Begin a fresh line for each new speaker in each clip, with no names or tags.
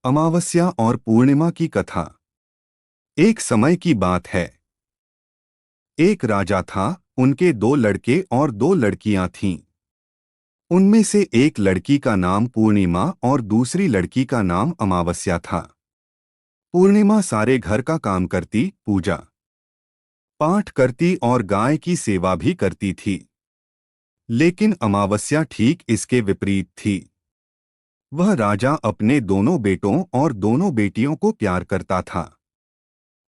अमावस्या और पूर्णिमा की कथा। एक समय की बात है। एक राजा था, उनके दो लड़के और दो लड़कियां थीं। उनमें से एक लड़की का नाम पूर्णिमा और दूसरी लड़की का नाम अमावस्या था। पूर्णिमा सारे घर का काम करती, पूजा पाठ करती और गाय की सेवा भी करती थी। लेकिन अमावस्या ठीक इसके विपरीत थी। वह राजा अपने दोनों बेटों और दोनों बेटियों को प्यार करता था।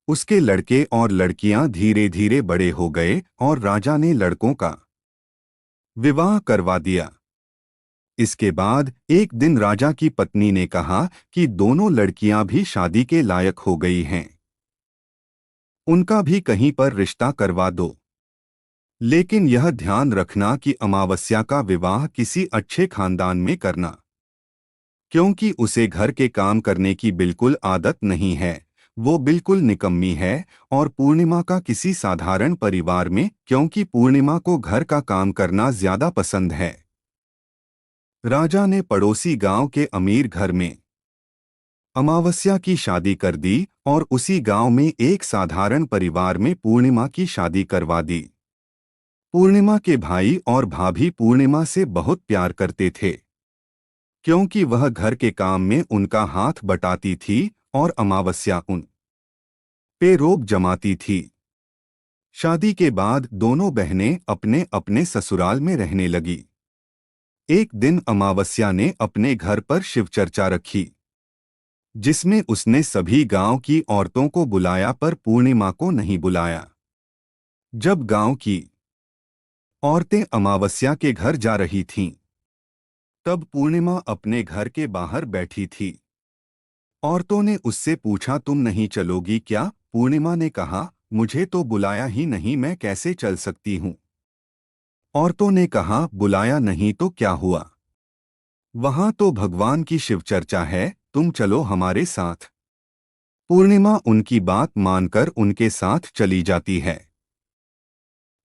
उसके लड़के और लड़कियां धीरे धीरे बड़े हो गए और राजा ने लड़कों का विवाह करवा दिया। इसके बाद एक दिन राजा की पत्नी ने कहा कि दोनों लड़कियां भी शादी के लायक हो गई हैं, उनका भी कहीं पर रिश्ता करवा दो। लेकिन यह ध्यान रखना कि अमावस्या का विवाह किसी अच्छे खानदान में करना, क्योंकि उसे घर के काम करने की बिल्कुल आदत नहीं है, वो बिल्कुल निकम्मी है। और पूर्णिमा का किसी साधारण परिवार में, क्योंकि पूर्णिमा को घर का काम करना ज्यादा पसंद है। राजा ने पड़ोसी गांव के अमीर घर में अमावस्या की शादी कर दी और उसी गांव में एक साधारण परिवार में पूर्णिमा की शादी करवा दी। पूर्णिमा के भाई और भाभी पूर्णिमा से बहुत प्यार करते थे, क्योंकि वह घर के काम में उनका हाथ बटाती थी और अमावस्या उन पे रोब जमाती थी। शादी के बाद दोनों बहनें अपने अपने ससुराल में रहने लगी। एक दिन अमावस्या ने अपने घर पर शिव चर्चा रखी, जिसमें उसने सभी गांव की औरतों को बुलाया पर पूर्णिमा को नहीं बुलाया। जब गांव की औरतें अमावस्या के घर जा रही थीं, तब पूर्णिमा अपने घर के बाहर बैठी थी। औरतों ने उससे पूछा, तुम नहीं चलोगी क्या? पूर्णिमा ने कहा, मुझे तो बुलाया ही नहीं, मैं कैसे चल सकती हूँ। औरतों ने कहा, बुलाया नहीं तो क्या हुआ, वहां तो भगवान की शिव चर्चा है, तुम चलो हमारे साथ। पूर्णिमा उनकी बात मानकर उनके साथ चली जाती है।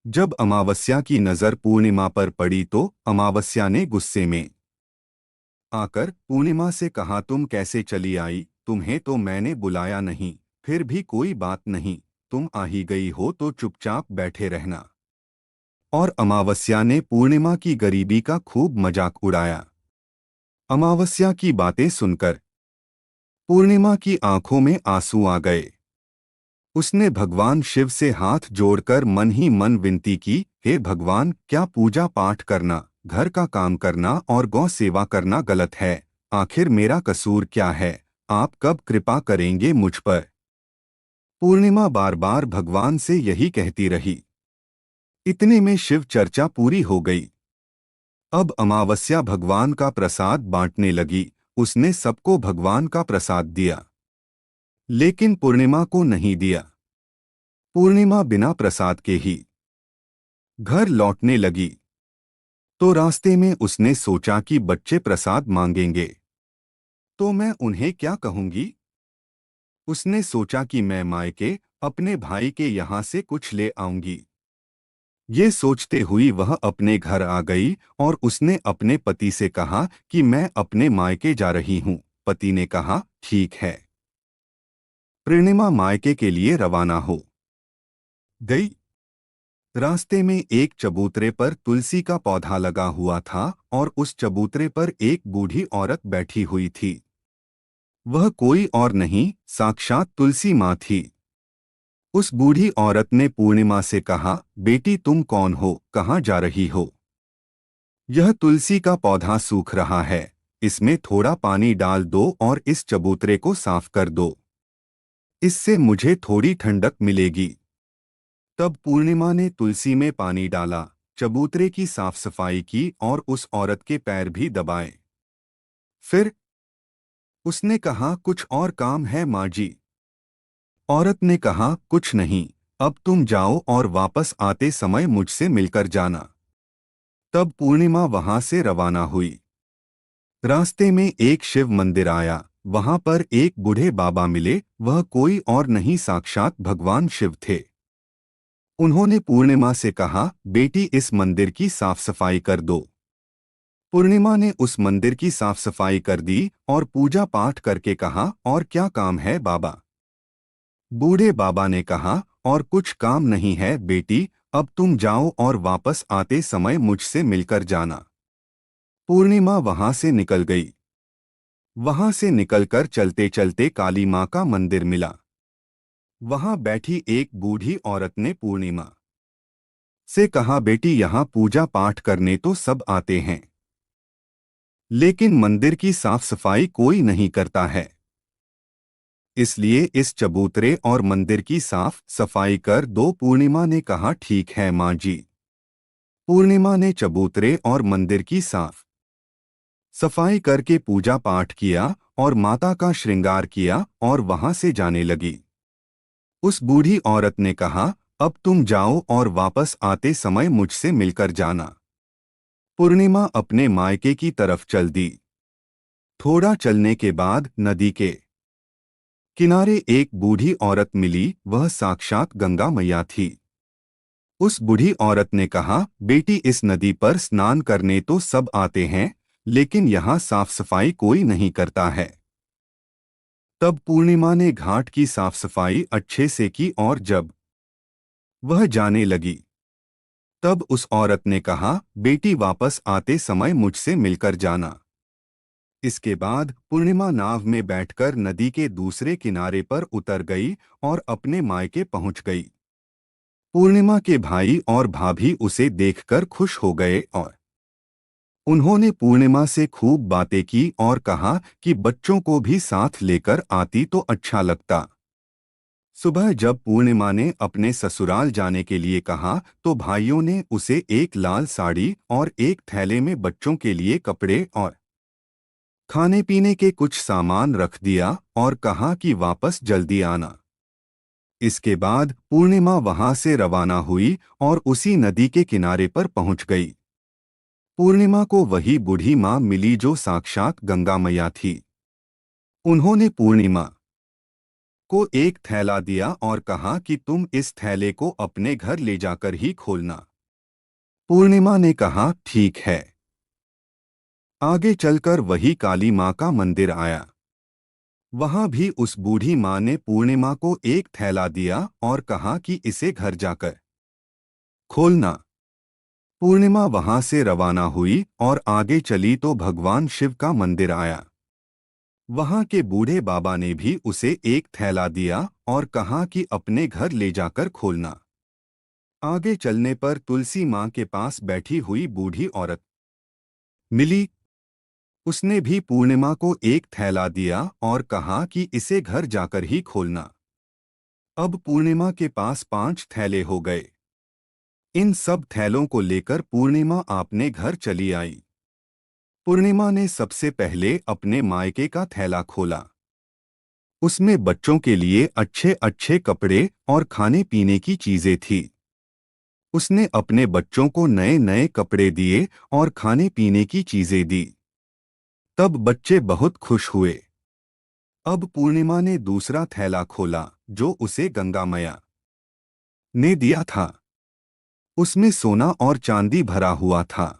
जब अमावस्या की नजर पूर्णिमा पर पड़ी तो अमावस्या ने गुस्से में आकर पूर्णिमा से कहा, तुम कैसे चली आई? तुम्हें तो मैंने बुलाया नहीं, फिर भी कोई बात नहीं, तुम आ ही गई हो तो चुपचाप बैठे रहना। और अमावस्या ने पूर्णिमा की गरीबी का खूब मजाक उड़ाया। अमावस्या की बातें सुनकर पूर्णिमा की आंखों में आंसू आ गए। उसने भगवान शिव से हाथ जोड़कर मन ही मन विनती की, हे भगवान, क्या पूजा पाठ करना, घर का काम करना और गौ सेवा करना गलत है? आखिर मेरा कसूर क्या है? आप कब कृपा करेंगे मुझ पर? पूर्णिमा बार बार भगवान से यही कहती रही। इतने में शिव चर्चा पूरी हो गई। अब अमावस्या भगवान का प्रसाद बांटने लगी। उसने सबको भगवान का प्रसाद दिया, लेकिन पूर्णिमा को नहीं दिया। पूर्णिमा बिना प्रसाद के ही घर लौटने लगी, तो रास्ते में उसने सोचा कि बच्चे प्रसाद मांगेंगे तो मैं उन्हें क्या कहूंगी। उसने सोचा कि मैं मायके अपने भाई के यहाँ से कुछ ले आऊंगी। ये सोचते हुई वह अपने घर आ गई और उसने अपने पति से कहा कि मैं अपने मायके जा रही हूँ। पति ने कहा, ठीक है। पूर्णिमा मायके के लिए रवाना हो गई। रास्ते में एक चबूतरे पर तुलसी का पौधा लगा हुआ था और उस चबूतरे पर एक बूढ़ी औरत बैठी हुई थी। वह कोई और नहीं, साक्षात तुलसी माँ थी। उस बूढ़ी औरत ने पूर्णिमा से कहा, बेटी तुम कौन हो, कहाँ जा रही हो? यह तुलसी का पौधा सूख रहा है, इसमें थोड़ा पानी डाल दो और इस चबूतरे को साफ कर दो, इससे मुझे थोड़ी ठंडक मिलेगी। तब पूर्णिमा ने तुलसी में पानी डाला, चबूतरे की साफ सफाई की और उस औरत के पैर भी दबाए। फिर उसने कहा, कुछ और काम है माँ जी? औरत ने कहा, कुछ नहीं, अब तुम जाओ और वापस आते समय मुझसे मिलकर जाना। तब पूर्णिमा वहां से रवाना हुई। रास्ते में एक शिव मंदिर आया, वहां पर एक बूढ़े बाबा मिले। वह कोई और नहीं, साक्षात भगवान शिव थे। उन्होंने पूर्णिमा से कहा, बेटी इस मंदिर की साफ सफाई कर दो। पूर्णिमा ने उस मंदिर की साफ सफाई कर दी और पूजा पाठ करके कहा, और क्या काम है बाबा? बूढ़े बाबा ने कहा, और कुछ काम नहीं है बेटी, अब तुम जाओ और वापस आते समय मुझसे मिलकर जाना। पूर्णिमा वहां से निकल गई। वहां से निकलकर चलते चलते काली मां का मंदिर मिला। वहां बैठी एक बूढ़ी औरत ने पूर्णिमा से कहा, बेटी यहाँ पूजा पाठ करने तो सब आते हैं, लेकिन मंदिर की साफ सफाई कोई नहीं करता है। इसलिए इस चबूतरे और मंदिर की साफ सफाई कर दो। पूर्णिमा ने कहा, ठीक है माँ जी। पूर्णिमा ने चबूतरे और मंदिर की साफ सफाई करके पूजा पाठ किया और माता का श्रृंगार किया और वहां से जाने लगी। उस बूढ़ी औरत ने कहा, अब तुम जाओ और वापस आते समय मुझसे मिलकर जाना। पूर्णिमा अपने मायके की तरफ चल दी। थोड़ा चलने के बाद नदी के किनारे एक बूढ़ी औरत मिली। वह साक्षात गंगा मैया थी। उस बूढ़ी औरत ने कहा, बेटी इस नदी पर स्नान करने तो सब आते हैं, लेकिन यहाँ साफ सफाई कोई नहीं करता है। तब पूर्णिमा ने घाट की साफ सफाई अच्छे से की और जब वह जाने लगी, तब उस औरत ने कहा, बेटी वापस आते समय मुझसे मिलकर जाना। इसके बाद पूर्णिमा नाव में बैठकर नदी के दूसरे किनारे पर उतर गई और अपने मायके पहुंच गई। पूर्णिमा के भाई और भाभी उसे देखकर खुश हो गए और उन्होंने पूर्णिमा से खूब बातें की और कहा कि बच्चों को भी साथ लेकर आती तो अच्छा लगता। सुबह जब पूर्णिमा ने अपने ससुराल जाने के लिए कहा, तो भाइयों ने उसे एक लाल साड़ी और एक थैले में बच्चों के लिए कपड़े और खाने पीने के कुछ सामान रख दिया और कहा कि वापस जल्दी आना। इसके बाद पूर्णिमा वहां से रवाना हुई और उसी नदी के किनारे पर पहुंच गई। पूर्णिमा को वही बूढ़ी मां मिली जो साक्षात गंगा मैया थी। उन्होंने पूर्णिमा को एक थैला दिया और कहा कि तुम इस थैले को अपने घर ले जाकर ही खोलना। पूर्णिमा ने कहा, ठीक है। आगे चलकर वही काली मां का मंदिर आया। वहां भी उस बूढ़ी मां ने पूर्णिमा को एक थैला दिया और कहा कि इसे घर जाकर खोलना। पूर्णिमा वहां से रवाना हुई और आगे चली तो भगवान शिव का मंदिर आया। वहां के बूढ़े बाबा ने भी उसे एक थैला दिया और कहा कि अपने घर ले जाकर खोलना। आगे चलने पर तुलसी मां के पास बैठी हुई बूढ़ी औरत मिली। उसने भी पूर्णिमा को एक थैला दिया और कहा कि इसे घर जाकर ही खोलना। अब पूर्णिमा के पास 5 थैले हो गए। इन सब थैलों को लेकर पूर्णिमा अपने घर चली आई। पूर्णिमा ने सबसे पहले अपने मायके का थैला खोला। उसमें बच्चों के लिए अच्छे अच्छे कपड़े और खाने पीने की चीजें थी। उसने अपने बच्चों को नए नए कपड़े दिए और खाने पीने की चीजें दी। तब बच्चे बहुत खुश हुए। अब पूर्णिमा ने दूसरा थैला खोला जो उसे गंगा मैया ने दिया था। उसमें सोना और चांदी भरा हुआ था।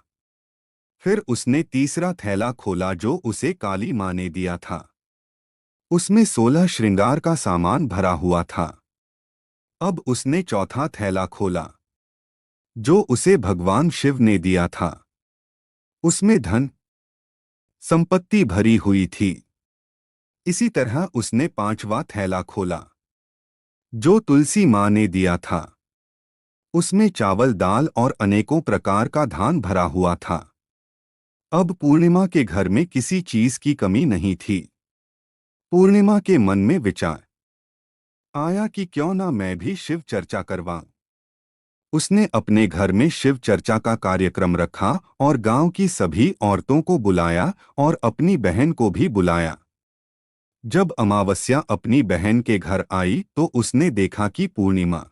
फिर उसने तीसरा थैला खोला जो उसे काली मां ने दिया था। उसमें 16 श्रृंगार का सामान भरा हुआ था। अब उसने चौथा थैला खोला जो उसे भगवान शिव ने दिया था। उसमें धन संपत्ति भरी हुई थी। इसी तरह उसने पांचवा थैला खोला जो तुलसी मां ने दिया था। उसमें चावल दाल और अनेकों प्रकार का धान भरा हुआ था। अब पूर्णिमा के घर में किसी चीज की कमी नहीं थी। पूर्णिमा के मन में विचार आया कि क्यों ना मैं भी शिव चर्चा करवाऊं। उसने अपने घर में शिव चर्चा का कार्यक्रम रखा और गांव की सभी औरतों को बुलाया और अपनी बहन को भी बुलाया। जब अमावस्या अपनी बहन के घर आई तो उसने देखा कि पूर्णिमा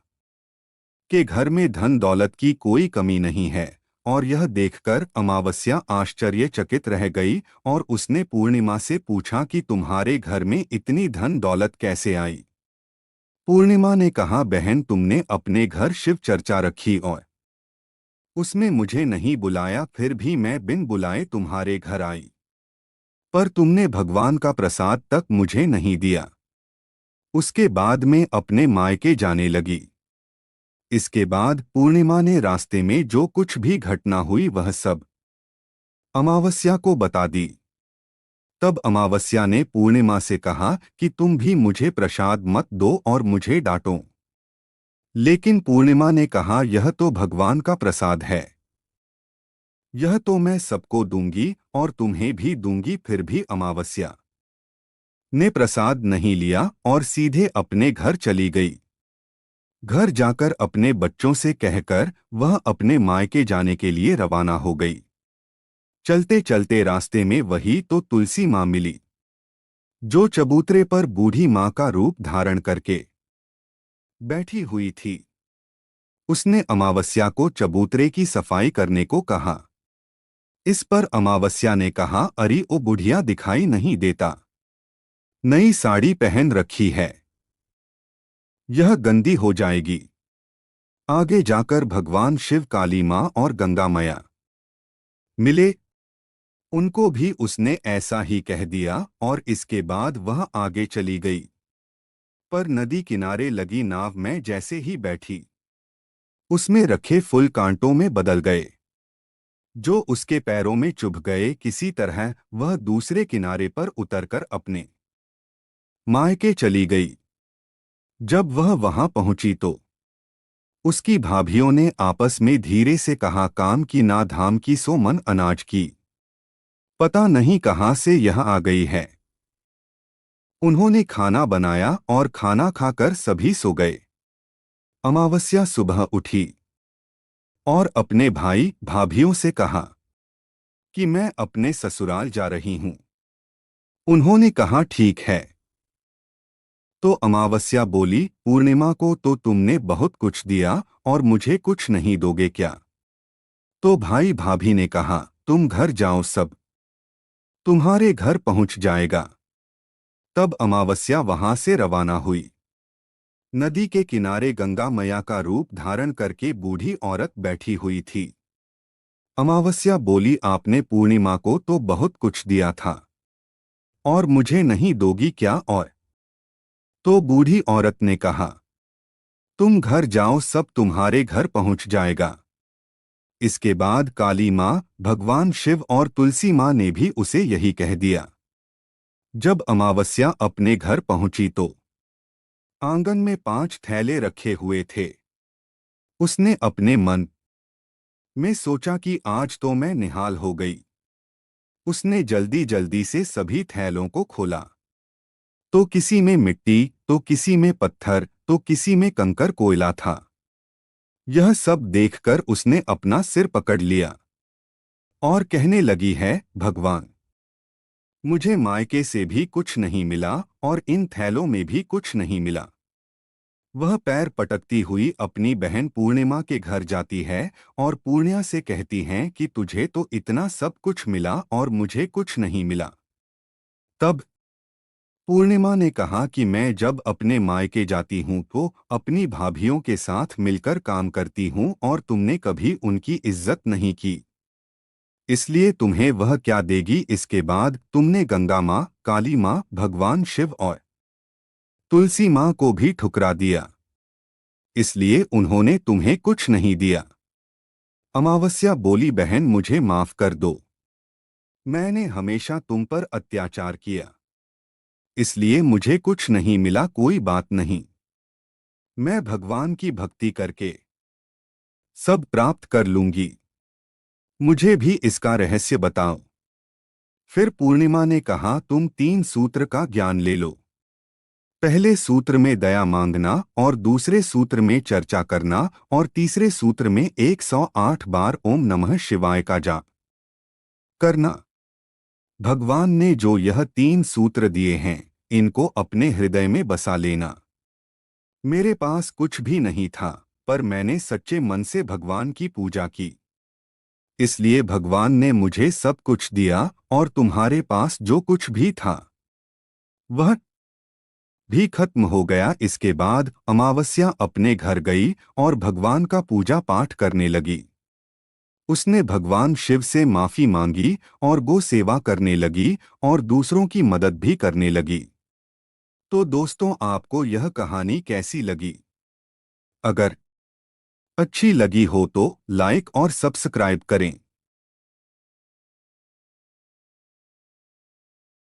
के घर में धन दौलत की कोई कमी नहीं है, और यह देखकर अमावस्या आश्चर्यचकित रह गई और उसने पूर्णिमा से पूछा कि तुम्हारे घर में इतनी धन दौलत कैसे आई। पूर्णिमा ने कहा, बहन तुमने अपने घर शिव चर्चा रखी और उसमें मुझे नहीं बुलाया, फिर भी मैं बिन बुलाए तुम्हारे घर आई। पर तुमने भगवान का प्रसाद तक मुझे नहीं दिया। उसके बाद मैं अपने मायके जाने लगी। इसके बाद पूर्णिमा ने रास्ते में जो कुछ भी घटना हुई वह सब अमावस्या को बता दी। तब अमावस्या ने पूर्णिमा से कहा कि तुम भी मुझे प्रसाद मत दो और मुझे डांटो। लेकिन पूर्णिमा ने कहा, यह तो भगवान का प्रसाद है, यह तो मैं सबको दूंगी और तुम्हें भी दूंगी। फिर भी अमावस्या ने प्रसाद नहीं लिया और सीधे अपने घर चली गई। घर जाकर अपने बच्चों से कहकर वह अपने मायके जाने के लिए रवाना हो गई। चलते चलते रास्ते में वही तो तुलसी माँ मिली, जो चबूतरे पर बूढ़ी माँ का रूप धारण करके बैठी हुई थी। उसने अमावस्या को चबूतरे की सफाई करने को कहा। इस पर अमावस्या ने कहा, अरे ओ बुढ़िया, दिखाई नहीं देता, नई साड़ी पहन रखी है, यह गंदी हो जाएगी। आगे जाकर भगवान शिव, काली माँ और गंगा मैया मिले। उनको भी उसने ऐसा ही कह दिया और इसके बाद वह आगे चली गई। पर नदी किनारे लगी नाव में जैसे ही बैठी, उसमें रखे फूल कांटों में बदल गए, जो उसके पैरों में चुभ गए। किसी तरह वह दूसरे किनारे पर उतरकर अपने मायके चली गई। जब वह वहां पहुंची तो उसकी भाभियों ने आपस में धीरे से कहा, काम की ना धाम की सो मन अनाज की, पता नहीं कहां से यह आ गई है। उन्होंने खाना बनाया और खाना खाकर सभी सो गए। अमावस्या सुबह उठी और अपने भाई भाभियों से कहा कि मैं अपने ससुराल जा रही हूं। उन्होंने कहा, ठीक है। तो अमावस्या बोली, पूर्णिमा को तो तुमने बहुत कुछ दिया और मुझे कुछ नहीं दोगे क्या? तो भाई भाभी ने कहा, तुम घर जाओ, सब तुम्हारे घर पहुंच जाएगा। तब अमावस्या वहां से रवाना हुई। नदी के किनारे गंगा मैया का रूप धारण करके बूढ़ी औरत बैठी हुई थी। अमावस्या बोली, आपने पूर्णिमा को तो बहुत कुछ दिया था और मुझे नहीं दोगी क्या? और तो बूढ़ी औरत ने कहा, तुम घर जाओ, सब तुम्हारे घर पहुंच जाएगा। इसके बाद काली माँ, भगवान शिव और तुलसी माँ ने भी उसे यही कह दिया। जब अमावस्या अपने घर पहुंची तो आंगन में 5 थैले रखे हुए थे। उसने अपने मन में सोचा कि आज तो मैं निहाल हो गई। उसने जल्दी जल्दी से सभी थैलों को खोला। तो किसी में मिट्टी, तो किसी में पत्थर, तो किसी में कंकर कोयला था। यह सब देखकर उसने अपना सिर पकड़ लिया और कहने लगी है, भगवान, मुझे मायके से भी कुछ नहीं मिला और इन थैलों में भी कुछ नहीं मिला। वह पैर पटकती हुई अपनी बहन पूर्णिमा के घर जाती है और पूर्णिया से कहती हैं कि तुझे तो इतना सब कुछ मिला और मुझे कुछ नहीं मिला। तब पूर्णिमा ने कहा कि मैं जब अपने मायके जाती हूँ तो अपनी भाभियों के साथ मिलकर काम करती हूँ और तुमने कभी उनकी इज्जत नहीं की, इसलिए तुम्हें वह क्या देगी? इसके बाद तुमने गंगा माँ, काली माँ, भगवान शिव और तुलसी माँ को भी ठुकरा दिया, इसलिए उन्होंने तुम्हें कुछ नहीं दिया। अमावस्या बोली, बहन मुझे माफ कर दो, मैंने हमेशा तुम पर अत्याचार किया, इसलिए मुझे कुछ नहीं मिला। कोई बात नहीं, मैं भगवान की भक्ति करके सब प्राप्त कर लूंगी। मुझे भी इसका रहस्य बताओ। फिर पूर्णिमा ने कहा, तुम 3 सूत्र का ज्ञान ले लो। पहले सूत्र में दया मांगना और दूसरे सूत्र में चर्चा करना और तीसरे सूत्र में 108 बार ओम नमः शिवाय का जाप करना। भगवान ने जो यह 3 सूत्र दिए हैं, इनको अपने हृदय में बसा लेना। मेरे पास कुछ भी नहीं था, पर मैंने सच्चे मन से भगवान की पूजा की, इसलिए भगवान ने मुझे सब कुछ दिया और तुम्हारे पास जो कुछ भी था वह भी खत्म हो गया। इसके बाद अमावस्या अपने घर गई और भगवान का पूजा पाठ करने लगी। उसने भगवान शिव से माफी मांगी और गो सेवा करने लगी और दूसरों की मदद भी करने लगी। तो दोस्तों, आपको यह कहानी कैसी लगी? अगर अच्छी लगी हो तो लाइक और सब्सक्राइब करें।